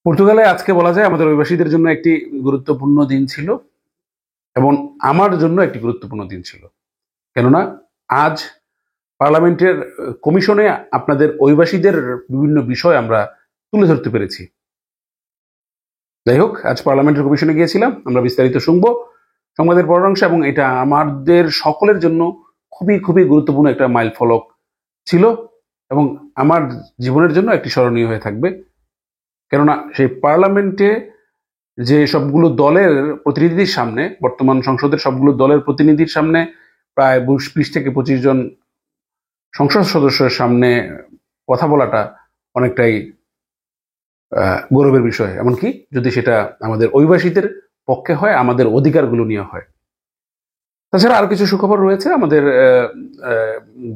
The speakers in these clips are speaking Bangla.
পর্তুগালে আজকে বলা যায় আমাদের অভিবাসীদের জন্য একটি গুরুত্বপূর্ণ দিন ছিল এবং আমার জন্য একটি গুরুত্বপূর্ণ দিন ছিল। কেননা আজ পার্লামেন্টের কমিশনে আপনাদের অভিবাসীদের বিভিন্ন বিষয় আমরা তুলে ধরতে পেরেছি। যাই হোক, আজ পার্লামেন্টের কমিশনে গিয়েছিলাম, আমরা বিস্তারিত শুনবো সংবাদের পরাংশ, এবং এটা আমাদের সকলের জন্য খুবই খুবই গুরুত্বপূর্ণ একটা মাইল ফলক ছিল এবং আমার জীবনের জন্য একটি স্মরণীয় হয়ে থাকবে। কেননা সেই পার্লামেন্টে যে সবগুলো দলের প্রতিনিধির সামনে, বর্তমান সংসদের সবগুলো দলের প্রতিনিধির সামনে প্রায় 20 থেকে 25 জন সংসদ সদস্যের সামনে কথা বলাটা অনেকটাই গৌরবের বিষয়, এমনকি যদি সেটা আমাদের অভিবাসীদের পক্ষে হয়, আমাদের অধিকারগুলো নিয়ে হয়। তাছাড়া আরো কিছু সুখবর রয়েছে আমাদের।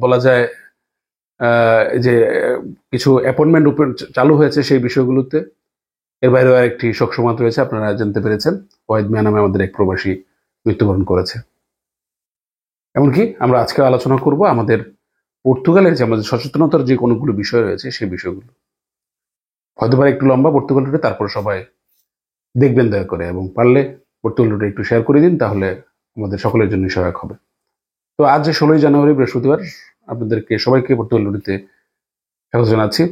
বলা যায় যে কিছু অ্যাপয়েন্টমেন্ট চালু হয়েছে সেই বিষয়গুলোতে। এর বাইরেও একটি শোক সংবাদ রয়েছে, আপনারা জানতে পেরেছেন, ওয়াহিদ মিয়া নামে আমাদের এক প্রবাসী মৃত্যুবরণ করেছে। এমনকি আমরা আজকে আলোচনা করব আমাদের পর্তুগালের যে আমাদের সচেতনতার যে কোনগুলো বিষয় রয়েছে সেই বিষয়গুলো। হয়তো পারে একটু লম্বা পর্তুগাল টুডে, তারপরে সবাই দেখবেন দয়া করে, এবং পারলে পর্তুগাল টুডে একটু শেয়ার করে দিন, তাহলে আমাদের সকলের জন্য সহায়ক হবে। তো আজ যে 16 জানুয়ারি বৃহস্পতিবার, আপনাদেরকে সবাইকে পর্তুগাল টুডেতে স্বাগত জানাচ্ছি।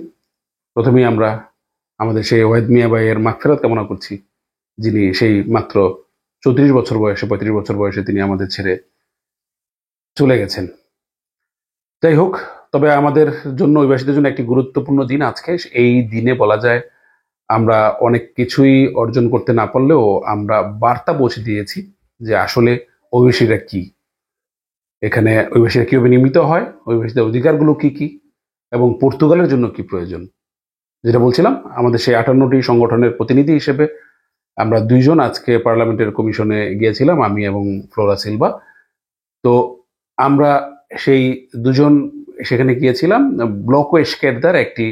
প্রথমেই আমরা আমাদের সেই ওয়াহিদ মিয়া ভাইয়ের মাগফিরাত কামনা করছি, যিনি সেই মাত্র 34 বছর বয়সে, 35 বছর বয়সে তিনি আমাদের ছেড়ে চলে গেছেন। যাই হোক, তবে আমাদের জন্য, অভিবাসীদের জন্য একটি গুরুত্বপূর্ণ দিন আজকে। এই দিনে বলা যায় আমরা অনেক কিছুই অর্জন করতে না পারলেও আমরা বার্তা পৌঁছে দিয়েছি যে আসলে অভিবাসীরা কি, এখানে অভিবাসীরা কিভাবে নির্মিত হয়, অভিবাসীদের অধিকারগুলো কি কি, এবং পর্তুগালের জন্য কি প্রয়োজন। যেটা বলছিলাম, আমাদের সেই 58টি সংগঠনের প্রতিনিধি হিসেবে আমরা 2 জন আজকে পার্লামেন্টের কমিশনে গিয়েছিলাম, আমি এবং ফ্লোরা সিলভা। তো আমরা সেই 2 জন সেখানে গিয়েছিলাম। ব্লকো এসকেরদার একটি,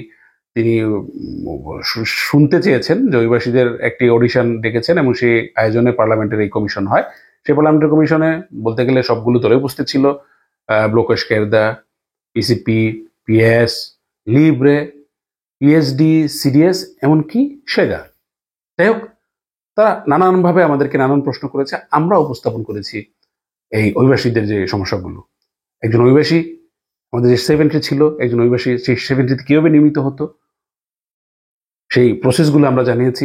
তিনি শুনতে চেয়েছেন যে অভিবাসীদের একটি অডিশন ডেকেছেন এবং সেই আয়োজনে পার্লামেন্টের এই কমিশন হয়। সেই পার্লামেন্টের কমিশনে বলতে গেলে সবগুলো দলে উপস্থিত ছিল, ব্লকো এসকেরদা, পিসিপি, পিএস, লিব্রে, পিএসডি, সিডিএস, এমনকি সেগা। যাই হোক, তারা নানানভাবে আমাদেরকে নানান প্রশ্ন করেছে, আমরা উপস্থাপন করেছি এই অভিবাসীদের যে সমস্যাগুলো। একজন অভিবাসী, আমাদের যে 70 ছিল, একজন অভিবাসী সেই 70 কিভাবে নির্মিত হতো সেই প্রসেসগুলো আমরা জানিয়েছি।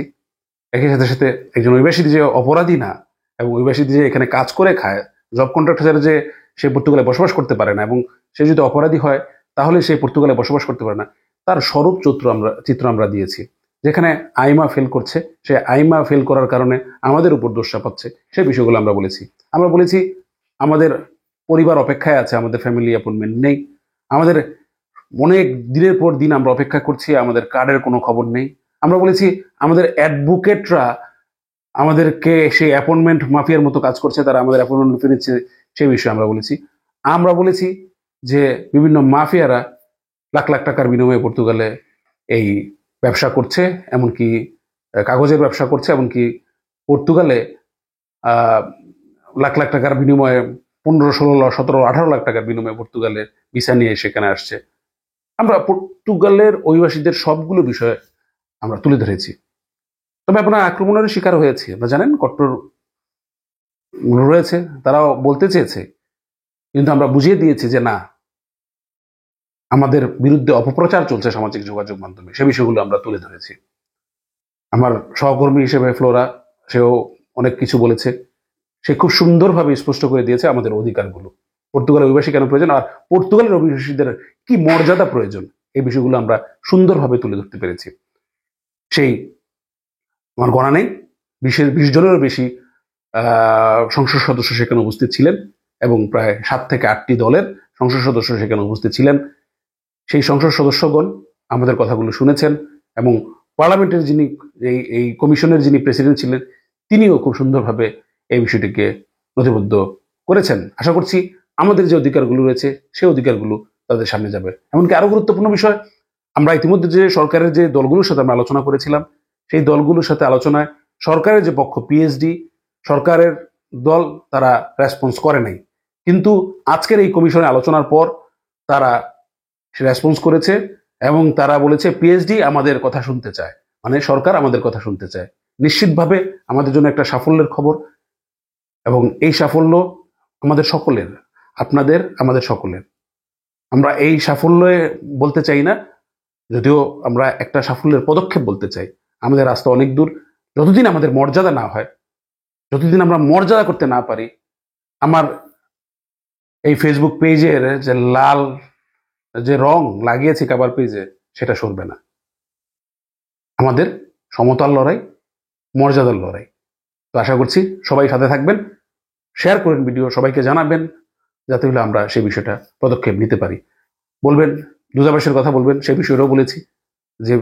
একই সাথে সাথে একজন অভিবাসী যে অপরাধী না, এবং অভিবাসী যে এখানে কাজ করে খায়, জব কন্ট্রাক্ট ছাড়া যে সে পর্তুগালে বসবাস করতে পারে না, এবং সে যদি অপরাধী হয় তাহলে সে পর্তুগালে বসবাস করতে পারে না, তার স্বরূপ চিত্র আমরা দিয়েছি। যেখানে আইমা ফেল করছে, সে আইমা ফেল করার কারণে আমাদের উপর দোষ চাপাচ্ছে, সেই বিষয়গুলো আমরা বলেছি। আমরা বলেছি আমাদের পরিবার অপেক্ষায় আছে, আমাদের ফ্যামিলি অ্যাপয়েন্টমেন্ট নেই, আমাদের অনেক দিনের পর দিন আমরা অপেক্ষা করছি, আমাদের কার্ডের কোনো খবর নেই। আমরা বলেছি আমাদের অ্যাডভোকেটরা আমাদেরকে সেই অ্যাপয়েন্টমেন্ট মাফিয়ার মতো কাজ করছে, তারা আমাদের অ্যাপয়েন্টমেন্ট লুফে নিচ্ছে, সেই বিষয়ে আমরা বলেছি। আমরা বলেছি যে বিভিন্ন মাফিয়ারা লাখ লাখ টাকার বিনিময়ে পর্তুগালে এই ব্যবসা করছে, এমনকি কাগজের ব্যবসা করছে, এমনকি পর্তুগালে লাখ লাখ টাকার বিনিময়ে 15, 16, 17, 18 লাখ টাকার বিনিময়ে পর্তুগালে ভিসা নিয়ে সেখানে আসছে। আমরা পর্তুগালের অভিবাসীদের সবগুলো বিষয়ে আমরা তুলে ধরেছি। তবে আপনার আক্রমণের শিকার হয়েছে, আপনারা জানেন, কট্টর রয়েছে, তারাও বলতে চেয়েছে, কিন্তু আমরা বুঝিয়ে দিয়েছি যে না, আমাদের বিরুদ্ধে অপপ্রচার চলছে সামাজিক যোগাযোগ মাধ্যমে, সে বিষয়গুলো আমরা তুলে ধরেছি। আমার সহকর্মী হিসেবে ফ্লোরা, সেও অনেক কিছু বলেছে, সে খুব সুন্দরভাবে স্পষ্ট করে দিয়েছে আমাদের অধিকারগুলো, পর্তুগালের অভিবাসী কেন প্রয়োজন, আর পর্তুগালের অভিবাসীদের কি মর্যাদা প্রয়োজন, এই বিষয়গুলো আমরা সুন্দরভাবে তুলে ধরতে পেরেছি। সেই আমার গণা নেই, 20 জনেরও বেশি সংসদ সদস্য সেখানে উপস্থিত ছিলেন, এবং প্রায় 7 থেকে 8টি দলের সংসদ সদস্য সেখানে উপস্থিত ছিলেন। সেই সংসদ সদস্যগণ আমাদের কথাগুলো শুনেছেন, এবং পার্লামেন্টের যিনি এই কমিশনের যিনি প্রেসিডেন্ট ছিলেন, তিনিও খুব সুন্দরভাবে এই বিষয়টিকে নথিবদ্ধ করেছেন। আশা করছি আমাদের যে অধিকারগুলো রয়েছে সেই অধিকারগুলো তাদের সামনে যাবে। এমনকি আরো গুরুত্বপূর্ণ বিষয়, আমরা ইতিমধ্যে যে সরকারের যে দলগুলোর সাথে আমরা আলোচনা করেছিলাম, সেই দলগুলোর সাথে আলোচনায় সরকারের যে পক্ষ, পিএসডি সরকারের দল, তারা রেসপন্স করে নাই, কিন্তু আজকের এই কমিশনে আলোচনার পর তারা রেসপন্স করেছে এবং তারা বলেছে পিএইচডি আমাদের কথা শুনতে চায়। মানে সরকার আমাদের কথা শুনতে চায়। নিশ্চিতভাবে আমাদের জন্য একটা সাফল্যের খবর, এবং এই সাফল্য আমাদের সকলের, আপনাদের, আমাদের সকলের। আমরা এই সাফল্যে বলতে চাই না, যদিও আমরা একটা সাফল্যের পদক্ষেপ বলতে চাই। আমাদের রাস্তা অনেক দূর। যতদিন আমাদের মর্যাদা না হয়, যতদিন আমরা মর্যাদা করতে না পারি, আমার এই ফেসবুক পেজের যে লাল যে রং লাগিয়েছি কাবার পেজে, সেটা সরবে না। আমাদের সমতার লড়াই, মর্যাদার লড়াই। তো আশা করছি সবাই সাথে থাকবেন, শেয়ার করেন ভিডিও, সবাইকে জানাবেন, যাতে হলে আমরা সেই বিষয়টা পদক্ষেপ নিতে পারি। বলবেন, দূতাবাসের কথা বলবেন, সেই বিষয়টাও বলেছি যে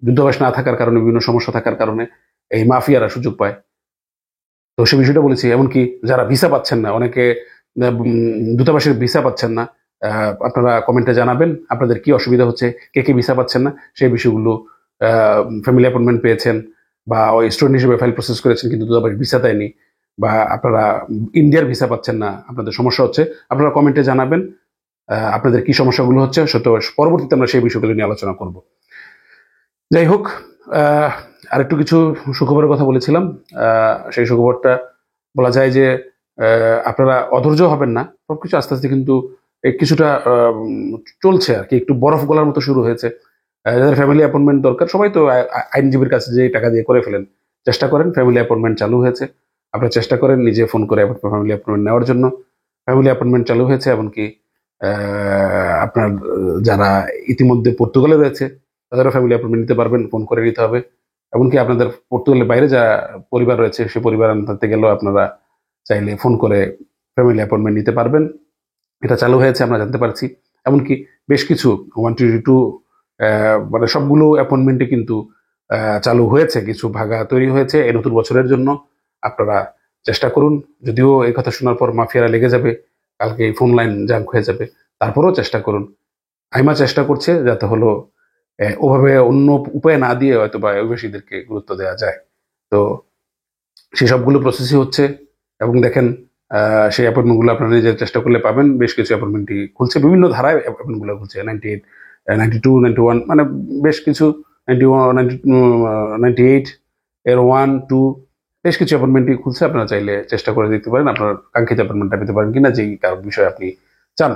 দূতাবাস না থাকার কারণে, বিভিন্ন সমস্যা থাকার কারণে এই মাফিয়ারা সুযোগ পায়। তো সেই বিষয়টা বলেছি। এমনকি যারা ভিসা পাচ্ছেন না, অনেকে দূতাবাসের ভিসা পাচ্ছেন না, আপনারা কমেন্টে জানাবেন আপনাদের কি অসুবিধা হচ্ছে, কে কে ভিসা পাচ্ছেন না সেই বিষয়গুলো। ফ্যামিলি অ্যাপয়েন্টমেন্ট পেয়েছেন, বা ওই স্টুডেন্ট হিসেবে ফাইল প্রসেস করেছেন কিন্তু দূতাবাস ভিসা দেয়নি, বা আপনারা ইন্ডিয়ার ভিসা পাচ্ছেন না, আপনাদের সমস্যা হচ্ছে, আপনারা কমেন্টে জানাবেন আপনাদের কি সমস্যাগুলো হচ্ছে। পরবর্তীতে আমরা সেই বিষয়গুলো নিয়ে আলোচনা করব। যাই হোক, আরেকটু কিছু সুখবরের কথা বলেছিলাম। সেই সুখবরটা বলা যায় যে আপনারা অধৈর্য হবেন না, সবকিছু আস্তে আস্তে কিন্তু কিছুটা চলছে আর কি, একটু বরফ গলার মতো শুরু হয়েছে। যাদের ফ্যামিলি অ্যাপয়েন্টমেন্ট দরকার, সবাই তো আইনজীবীর কাছে যে টাকা দিয়ে করে ফেলেন, চেষ্টা করেন, ফ্যামিলি অ্যাপয়েন্টমেন্ট চালু হয়েছে, আপনারা চেষ্টা করেন নিজে ফোন করে ফ্যামিলি অ্যাপয়েন্টমেন্ট নেওয়ার জন্য। ফ্যামিলি অ্যাপয়েন্টমেন্ট চালু হয়েছে, এমনকি আপনার যারা ইতিমধ্যে পর্তুগালে রয়েছে তাদেরও ফ্যামিলি অ্যাপয়েন্টমেন্ট নিতে পারবেন, ফোন করে নিতে হবে। এমনকি আপনাদের পর্তুগালের বাইরে যা পরিবার রয়েছে, সে পরিবার আনতে গেলেও আপনারা চাইলে ফোন করে ফ্যামিলি অ্যাপয়েন্টমেন্ট নিতে পারবেন। এটা চালু হয়েছে, আমরা জানতে পারছি। এমনকি বেশ কিছু 122 মানে সবগুলো অ্যাপয়েন্টমেন্টে কিন্তু চালু হয়েছে, কিছু ভাগা তৈরি হয়েছে এই নতুন বছরের জন্য। আপনারা চেষ্টা করুন, যদিও এই কথা শোনার পর মাফিয়ারা লেগে যাবে, কালকে এই ফোন লাইন জাঙ্ক হয়ে যাবে, তারপরেও চেষ্টা করুন। আইমা চেষ্টা করছে যাতে হলো ওভাবে অন্য উপায় না দিয়ে হয়তো বা অভিবাসীদেরকে গুরুত্ব দেওয়া যায়। তো সেই সবগুলো প্রসেসই হচ্ছে, এবং দেখেন সেই অ্যাপয়েন্টমেন্টগুলো আপনারা নিজের চেষ্টা করলে পাবেন। বেশ কিছু অ্যাপয়েন্টমেন্টই খুলছে, বিভিন্ন ধারায় অ্যাপয়েন্টমেন্টগুলো খুলছে, 98, 92, 91, মানে বেশ কিছু 91, 98 এর 1, 2, বেশ কিছু অ্যাপয়েন্টমেন্টই খুলছে। আপনারা চাইলে চেষ্টা করে দেখতে পারেন আপনার কাঙ্ক্ষিত অ্যাপয়েন্টমেন্টটা পেতে পারেন কিনা, যেই কারণ বিষয়ে আপনি চান।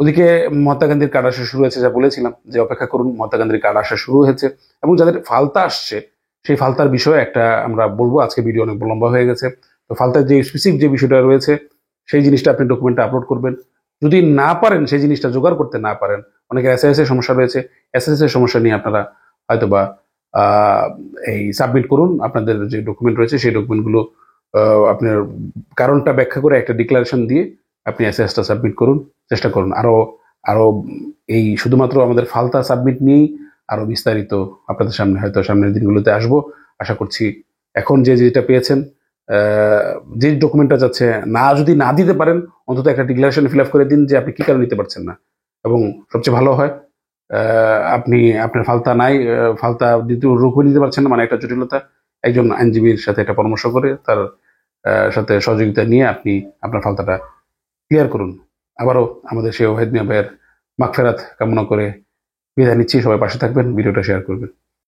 ওদিকে মহাত্মা গান্ধীর কার্ড আসা শুরু হয়েছে, যা বলেছিলাম যে অপেক্ষা করুন, মহাত্মা গান্ধীর কার্ড আসা শুরু হয়েছে। এবং যাদের ফালতা আসছে, সেই ফালতার বিষয়ে একটা আমরা বলবো। আজকে ভিডিও অনেক লম্বা হয়ে গেছে, তো ফালতার যে স্পেসিফিক যে বিষয়টা রয়েছে, সেই জিনিসটা আপনি ডকুমেন্টে আপলোড করবেন। যদি না পারেন, সেই জিনিসটা জোগাড় করতে না পারেন, অনেকের এসএস এর সমস্যা রয়েছে, এসএস এর সমস্যা নিয়ে আপনারা হয়তোবা এই সাবমিট করুন আপনাদের যে ডকুমেন্ট রয়েছে, সেই ডকুমেন্টগুলো আপনার কারণটা ব্যাখ্যা করে একটা ডিক্লারেশন দিয়ে আপনি এসএসটা সাবমিট করুন। চেষ্টা করুন আরো আরো এই শুধুমাত্র আমাদের ফালতা সাবমিট নিয়েই আরো বিস্তারিত আপনাদের সামনে হয়তো সামনের দিনগুলোতে আসবো। আশা করছি এখন যে যেটা পেয়েছেন, যে ডকুমেন্টটা যাচ্ছে, যদি না দিতে পারেন, অন্তত একটা ডিক্লারেশন ফিল আপ করে দিন যে আপনি কি কারণে নিতে পারছেন না। এবং সবচেয়ে ভালো হয় আপনি আপনার ফালতা নাই, ফালতা রুখে নিতে পারছেন না, মানে একটা জটিলতা, একজন আইনজীবীর সাথে একটা পরামর্শ করে তার সাথে সহযোগিতা নিয়ে আপনি আপনার ফালতাটা ক্লিয়ার করুন। আবারও আমাদের সেই ওয়াহিদ মিয়া ভাইয়ের মাগফিরাত কামনা করে বিদায় নিচ্ছি। সবাই পাশে থাকবেন, ভিডিওটা শেয়ার করবেন।